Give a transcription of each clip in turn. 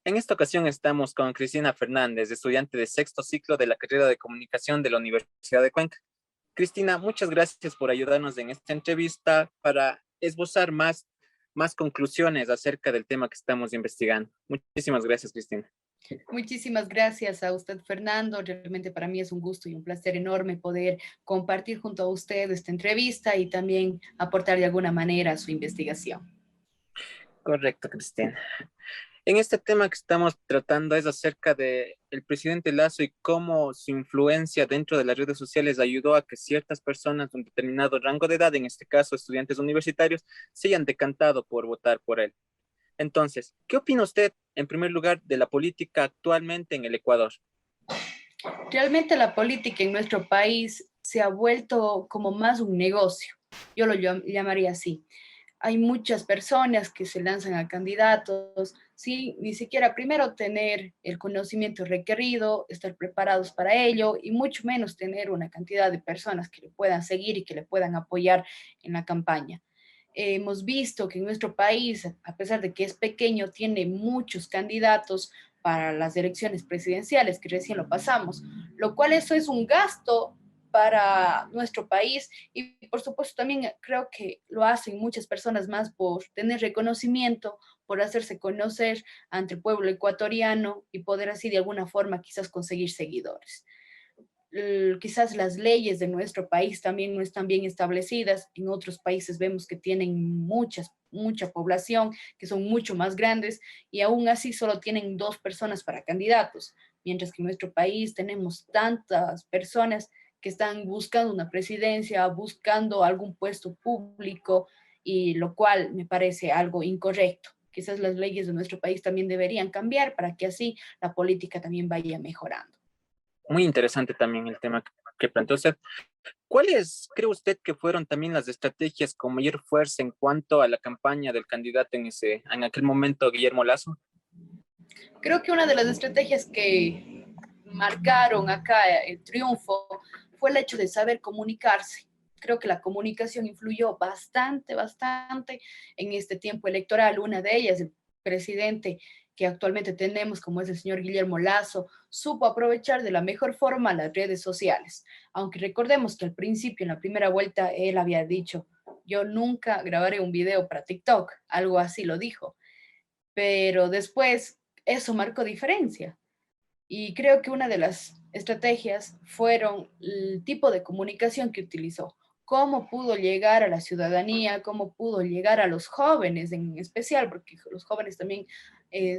En esta ocasión estamos con Cristina Fernández, estudiante de sexto ciclo de la carrera de comunicación de la Universidad de Cuenca. Cristina, muchas gracias por ayudarnos en esta entrevista para esbozar más conclusiones acerca del tema que estamos investigando. Muchísimas gracias, Cristina. Muchísimas gracias a usted, Fernando. Realmente para mí es un gusto y un placer enorme poder compartir junto a usted esta entrevista y también aportar de alguna manera a su investigación. Correcto, Cristina. En este tema que estamos tratando es acerca de el presidente Lazo y cómo su influencia dentro de las redes sociales ayudó a que ciertas personas de un determinado rango de edad, en este caso estudiantes universitarios, se hayan decantado por votar por él. Entonces, ¿qué opina usted, en primer lugar, de la política actualmente en el Ecuador? Realmente la política en nuestro país se ha vuelto como más un negocio. Yo lo llamaría así. Hay muchas personas que se lanzan a candidatos sin ni siquiera primero tener el conocimiento requerido, estar preparados para ello y mucho menos tener una cantidad de personas que le puedan seguir y que le puedan apoyar en la campaña. Hemos visto que en nuestro país, a pesar de que es pequeño, tiene muchos candidatos para las elecciones presidenciales, que recién lo pasamos, lo cual eso es un gasto para nuestro país y por supuesto también creo que lo hacen muchas personas más por tener reconocimiento, por hacerse conocer ante el pueblo ecuatoriano y poder así de alguna forma quizás conseguir seguidores. Quizás las leyes de nuestro país también no están bien establecidas. En otros países vemos que tienen mucha población, que son mucho más grandes y aún así solo tienen 2 personas para candidatos, mientras que en nuestro país tenemos tantas personas que están buscando una presidencia, buscando algún puesto público y lo cual me parece algo incorrecto. Quizás las leyes de nuestro país también deberían cambiar para que así la política también vaya mejorando. Muy interesante también el tema que planteó usted. ¿Cuáles cree usted que fueron también las estrategias con mayor fuerza en cuanto a la campaña del candidato en aquel momento, Guillermo Lazo? Creo que una de las estrategias que marcaron acá el triunfo fue el hecho de saber comunicarse. Creo que la comunicación influyó bastante en este tiempo electoral. Una de ellas, el presidente que actualmente tenemos, como es el señor Guillermo Lazo, supo aprovechar de la mejor forma las redes sociales. Aunque recordemos que al principio, en la primera vuelta, él había dicho, yo nunca grabaré un video para TikTok, algo así lo dijo, pero después eso marcó diferencia. Y creo que una de las estrategias fueron el tipo de comunicación que utilizó, cómo pudo llegar a la ciudadanía, cómo pudo llegar a los jóvenes en especial, porque los jóvenes también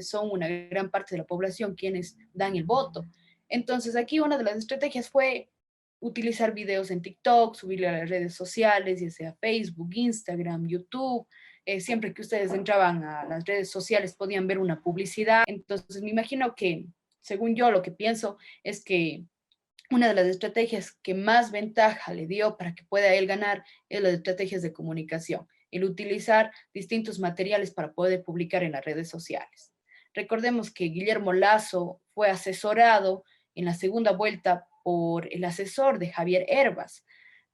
son una gran parte de la población quienes dan el voto. Entonces aquí una de las estrategias fue utilizar videos en TikTok, subirle a las redes sociales, ya sea Facebook, Instagram, YouTube. Siempre que ustedes entraban a las redes sociales podían ver una publicidad. Entonces me imagino que, según yo, lo que pienso es que una de las estrategias que más ventaja le dio para que pueda él ganar es las estrategias de comunicación, el utilizar distintos materiales para poder publicar en las redes sociales. Recordemos que Guillermo Lazo fue asesorado en la segunda vuelta por el asesor de Javier Herbas.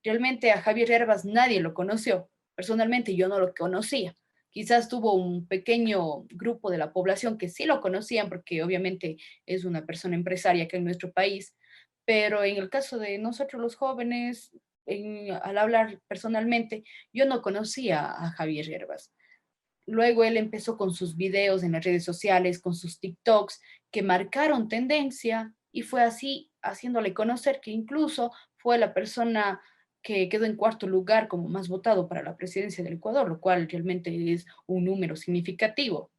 Realmente a Javier Herbas nadie lo conoció. Personalmente yo no lo conocía. Quizás tuvo un pequeño grupo de la población que sí lo conocían porque obviamente es una persona empresaria que en nuestro país, pero en el caso de nosotros los jóvenes, al hablar personalmente, yo no conocía a Javier Herbas. Luego él empezó con sus videos en las redes sociales, con sus TikToks, que marcaron tendencia y fue así haciéndole conocer que incluso fue la persona que quedó en cuarto lugar como más votado para la presidencia del Ecuador, lo cual realmente es un número significativo.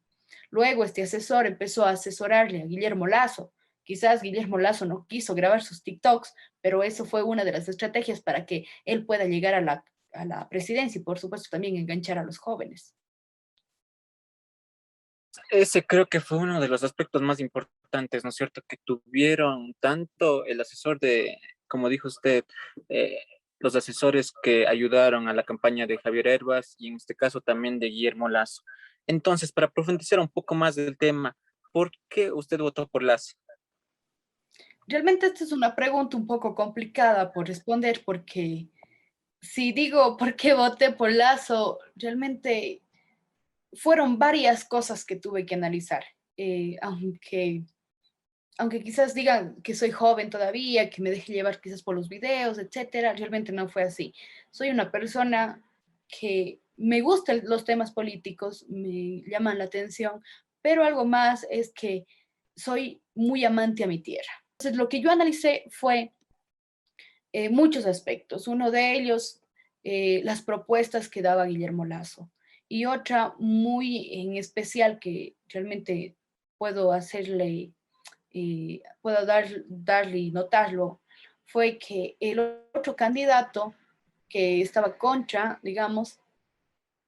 Luego este asesor empezó a asesorarle a Guillermo Lazo. Quizás Guillermo Lazo no quiso grabar sus TikToks, pero eso fue una de las estrategias para que él pueda llegar a la presidencia y por supuesto también enganchar a los jóvenes. Ese creo que fue uno de los aspectos más importantes, ¿no es cierto? Que tuvieron tanto el asesor de, como dijo usted, eh, los asesores que ayudaron a la campaña de Javier Herbas y en este caso también de Guillermo Lazo. Entonces, para profundizar un poco más del tema, ¿por qué usted votó por Lazo? Realmente esta es una pregunta un poco complicada por responder porque si digo por qué voté por Lazo, realmente fueron varias cosas que tuve que analizar. aunque quizás digan que soy joven todavía, que me deje llevar quizás por los videos, etcétera, realmente no fue así. Soy una persona que me gustan los temas políticos, me llaman la atención, pero algo más es que soy muy amante a mi tierra. Entonces, lo que yo analicé fue muchos aspectos. Uno de ellos, las propuestas que daba Guillermo Lasso. Y otra muy en especial que realmente puedo hacerle puedo darle y notarlo, fue que el otro candidato que estaba contra, digamos,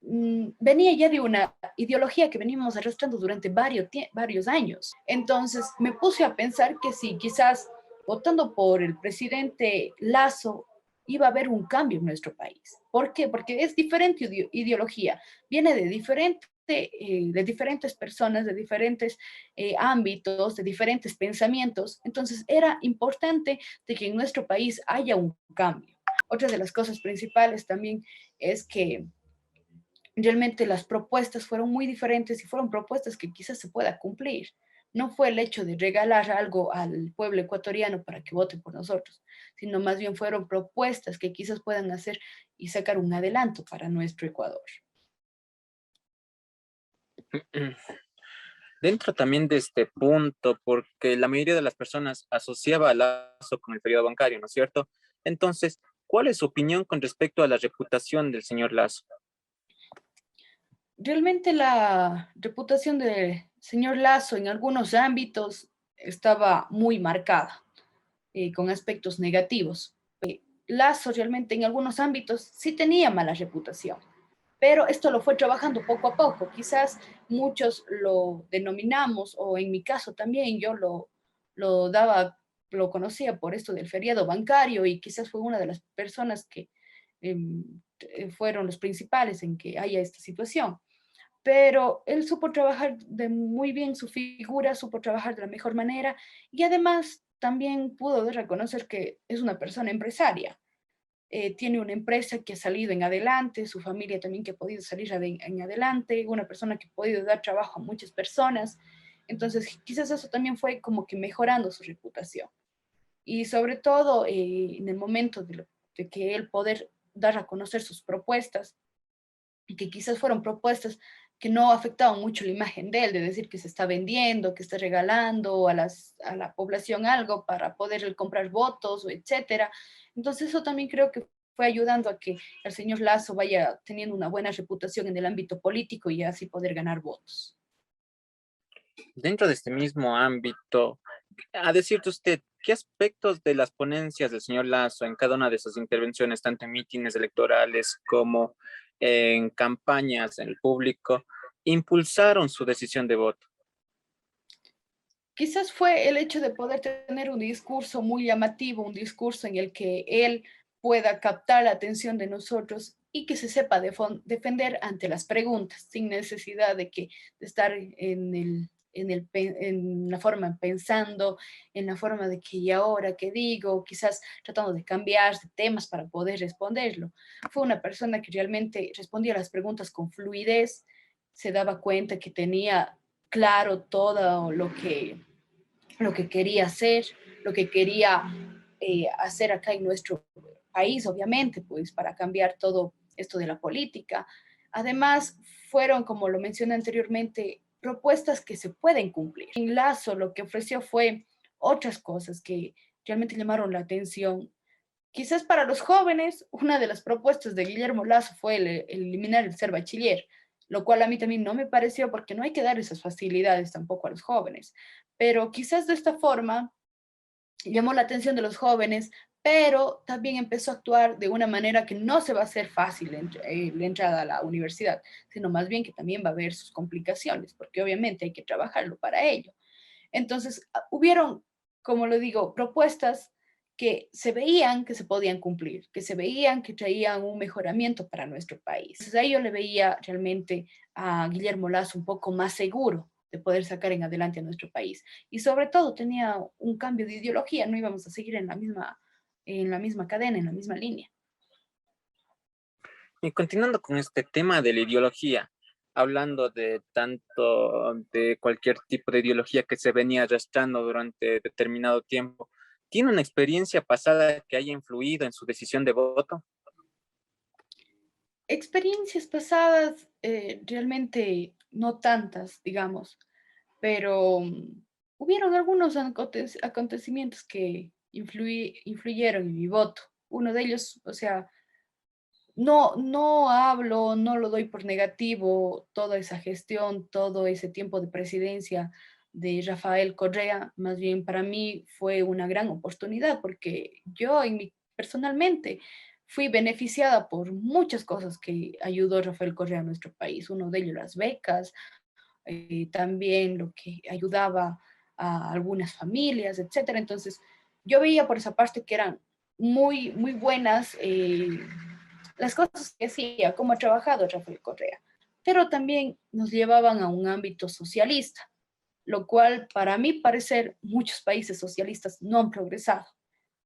venía ya de una ideología que venimos arrastrando durante varios años. Entonces me puse a pensar que si quizás votando por el presidente Lazo iba a haber un cambio en nuestro país. ¿Por qué? Porque es diferente ideología, viene de diferentes personas, de diferentes ámbitos, de diferentes pensamientos. Entonces era importante de que en nuestro país haya un cambio. Otra de las cosas principales también es que realmente las propuestas fueron muy diferentes y fueron propuestas que quizás se pueda cumplir. No fue el hecho de regalar algo al pueblo ecuatoriano para que vote por nosotros, sino más bien fueron propuestas que quizás puedan hacer y sacar un adelanto para nuestro Ecuador. Dentro también de este punto, porque la mayoría de las personas asociaba a Lazo con el periodo bancario, ¿no es cierto? Entonces, ¿cuál es su opinión con respecto a la reputación del señor Lazo? Realmente la reputación del señor Lazo en algunos ámbitos estaba muy marcada, con aspectos negativos. Lazo realmente en algunos ámbitos sí tenía mala reputación, pero esto lo fue trabajando poco a poco. Quizás muchos lo denominamos, o en mi caso también yo lo daba, lo conocía por esto del feriado bancario y quizás fue una de las personas que fueron los principales en que haya esta situación. Pero él supo trabajar de muy bien su figura, supo trabajar de la mejor manera y además también pudo reconocer que es una persona empresaria. Tiene una empresa que ha salido en adelante, su familia también que ha podido salir en adelante, una persona que ha podido dar trabajo a muchas personas. Entonces, quizás eso también fue como que mejorando su reputación. Y sobre todo en el momento de que él poder dar a conocer sus propuestas, y que quizás fueron propuestas que no afectaban mucho la imagen de él, de decir que se está vendiendo, que está regalando a la población algo para poder comprar votos, etcétera. Entonces eso también creo que fue ayudando a que el señor Lazo vaya teniendo una buena reputación en el ámbito político y así poder ganar votos. Dentro de este mismo ámbito, a decirte usted, ¿qué aspectos de las ponencias del señor Lazo en cada una de sus intervenciones, tanto en mítines electorales como en campañas en el público, impulsaron su decisión de voto? Quizás fue el hecho de poder tener un discurso muy llamativo, un discurso en el que él pueda captar la atención de nosotros y que se sepa defender ante las preguntas, sin necesidad de estar en la forma pensando, en la forma de que y ahora qué digo, quizás tratando de cambiar de temas para poder responderlo. Fue una persona que realmente respondía a las preguntas con fluidez, se daba cuenta que tenía claro todo lo que quería hacer, lo que quería hacer acá en nuestro país, obviamente, pues para cambiar todo esto de la política. Además, fueron, como lo mencioné anteriormente, propuestas que se pueden cumplir. En Lazo lo que ofreció fue otras cosas que realmente llamaron la atención. Quizás para los jóvenes, una de las propuestas de Guillermo Lazo fue el eliminar el ser bachiller, lo cual a mí también no me pareció porque no hay que dar esas facilidades tampoco a los jóvenes. Pero quizás de esta forma llamó la atención de los jóvenes, pero también empezó a actuar de una manera que no se va a hacer fácil la entrada a la universidad, sino más bien que también va a haber sus complicaciones, porque obviamente hay que trabajarlo para ello. Entonces, hubieron, como lo digo, propuestas que se veían que se podían cumplir, que se veían que traían un mejoramiento para nuestro país. Entonces, ahí yo le veía realmente a Guillermo Lazo un poco más seguro de poder sacar en adelante a nuestro país. Y sobre todo tenía un cambio de ideología, no íbamos a seguir en la misma cadena, en la misma línea. Y continuando con este tema de la ideología, hablando de tanto de cualquier tipo de ideología que se venía arrastrando durante determinado tiempo. ¿Tiene una experiencia pasada que haya influido en su decisión de voto? Experiencias pasadas, realmente no tantas, digamos, pero hubieron algunos acontecimientos que influyeron en mi voto. Uno de ellos, o sea, no hablo, no lo doy por negativo, toda esa gestión, todo ese tiempo de presidencia de Rafael Correa, más bien para mí fue una gran oportunidad porque yo personalmente fui beneficiada por muchas cosas que ayudó Rafael Correa a nuestro país, uno de ellos las becas, también lo que ayudaba a algunas familias, etcétera. Entonces, yo veía por esa parte que eran muy buenas las cosas que hacía, cómo ha trabajado Rafael Correa, pero también nos llevaban a un ámbito socialista, lo cual, para mi parecer, muchos países socialistas no han progresado.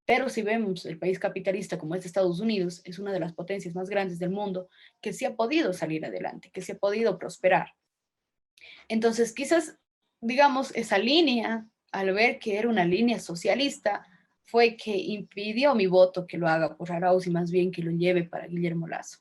Pero si vemos el país capitalista como es Estados Unidos, es una de las potencias más grandes del mundo, que sí ha podido salir adelante, que sí ha podido prosperar. Entonces, quizás, digamos, esa línea, al ver que era una línea socialista, fue que impidió mi voto que lo haga por Arauz y más bien que lo lleve para Guillermo Lazo.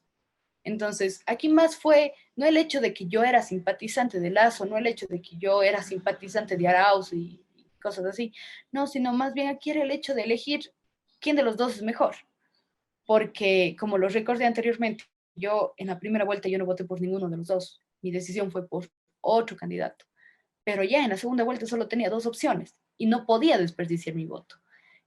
Entonces, aquí más fue no el hecho de que yo era simpatizante de Lazo, no el hecho de que yo era simpatizante de Arauz y cosas así, no, sino más bien aquí era el hecho de elegir quién de los dos es mejor. Porque, como lo recordé anteriormente, yo en la primera vuelta yo no voté por ninguno de los dos. Mi decisión fue por otro candidato. Pero ya en la segunda vuelta solo tenía dos opciones y no podía desperdiciar mi voto.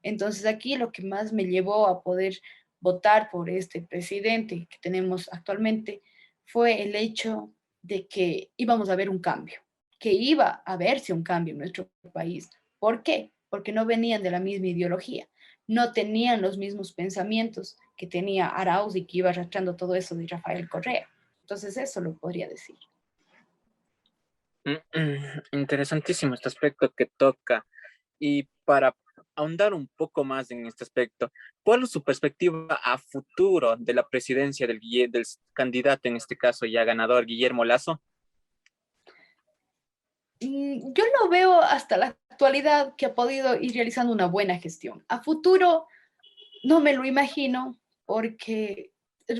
Entonces aquí lo que más me llevó a poder votar por este presidente que tenemos actualmente fue el hecho de que íbamos a ver un cambio, que iba a verse un cambio en nuestro país. ¿Por qué? Porque no venían de la misma ideología, no tenían los mismos pensamientos que tenía Arauz y que iba arrastrando todo eso de Rafael Correa. Entonces eso lo podría decir. Interesantísimo este aspecto que toca. Y para ahondar un poco más en este aspecto, ¿cuál es su perspectiva a futuro de la presidencia del candidato, en este caso ya ganador, Guillermo Lazo? Yo lo veo hasta la actualidad que ha podido ir realizando una buena gestión. A futuro no me lo imagino porque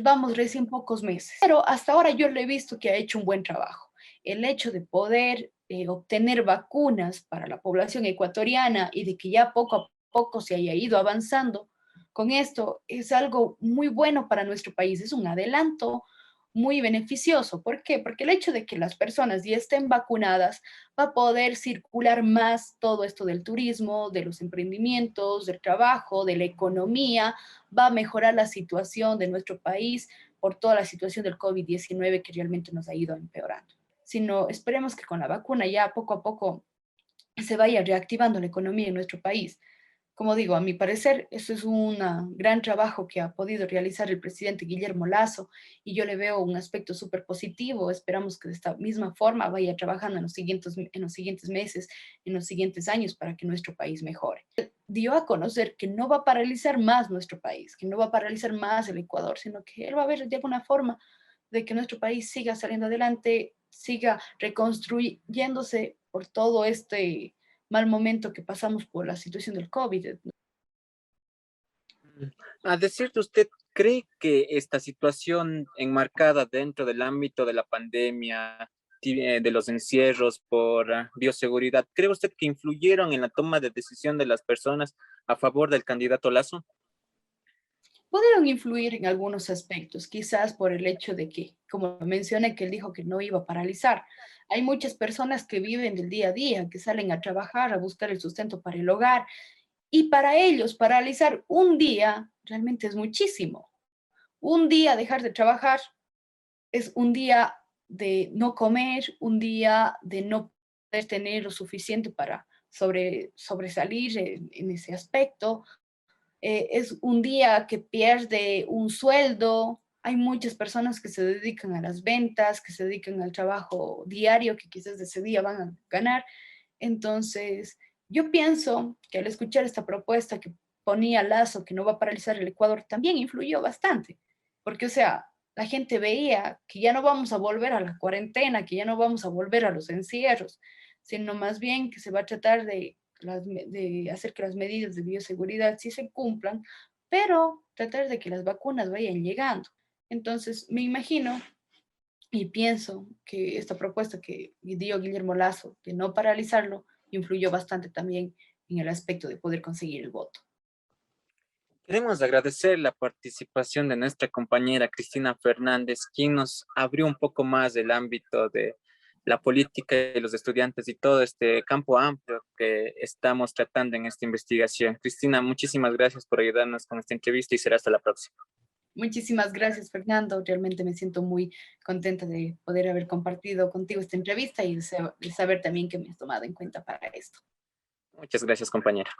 vamos recién pocos meses, pero hasta ahora yo le he visto que ha hecho un buen trabajo. El hecho de poder obtener vacunas para la población ecuatoriana y de que ya poco a poco se haya ido avanzando con esto es algo muy bueno para nuestro país, es un adelanto muy beneficioso. ¿Por qué? Porque el hecho de que las personas ya estén vacunadas va a poder circular más todo esto del turismo, de los emprendimientos, del trabajo, de la economía, va a mejorar la situación de nuestro país por toda la situación del COVID-19 que realmente nos ha ido empeorando. Sino esperemos que con la vacuna ya poco a poco se vaya reactivando la economía en nuestro país. Como digo, a mi parecer, eso es un gran trabajo que ha podido realizar el presidente Guillermo Lazo y yo le veo un aspecto súper positivo. Esperamos que de esta misma forma vaya trabajando en los siguientes meses, en los siguientes años para que nuestro país mejore. Dio a conocer que no va a paralizar más nuestro país, que no va a paralizar más el Ecuador, sino que él va a ver de alguna forma de que nuestro país siga saliendo adelante, siga reconstruyéndose por todo este mal momento que pasamos por la situación del COVID. A decir de usted, ¿cree que esta situación enmarcada dentro del ámbito de la pandemia, de los encierros por bioseguridad, cree usted que influyeron en la toma de decisión de las personas a favor del candidato Lazo? Pudieron influir en algunos aspectos, quizás por el hecho de que, como mencioné, que él dijo que no iba a paralizar. Hay muchas personas que viven del día a día, que salen a trabajar, a buscar el sustento para el hogar, y para ellos paralizar un día realmente es muchísimo. Un día dejar de trabajar es un día de no comer, un día de no poder tener lo suficiente para sobresalir en ese aspecto. Es un día que pierde un sueldo. Hay muchas personas que se dedican a las ventas, que se dedican al trabajo diario, que quizás de ese día van a ganar. Entonces, yo pienso que al escuchar esta propuesta que ponía Lazo, que no va a paralizar el Ecuador, también influyó bastante. Porque, o sea, la gente veía que ya no vamos a volver a la cuarentena, que ya no vamos a volver a los encierros, sino más bien que se va a tratar de, de hacer que las medidas de bioseguridad sí se cumplan, pero tratar de que las vacunas vayan llegando. Entonces, me imagino y pienso que esta propuesta que dio Guillermo Lazo de no paralizarlo influyó bastante también en el aspecto de poder conseguir el voto. Queremos agradecer la participación de nuestra compañera Cristina Fernández, quien nos abrió un poco más el ámbito de la política y los estudiantes y todo este campo amplio que estamos tratando en esta investigación. Cristina, muchísimas gracias por ayudarnos con esta entrevista y será hasta la próxima. Muchísimas gracias, Fernando. Realmente me siento muy contenta de poder haber compartido contigo esta entrevista y de saber también que me has tomado en cuenta para esto. Muchas gracias, compañera.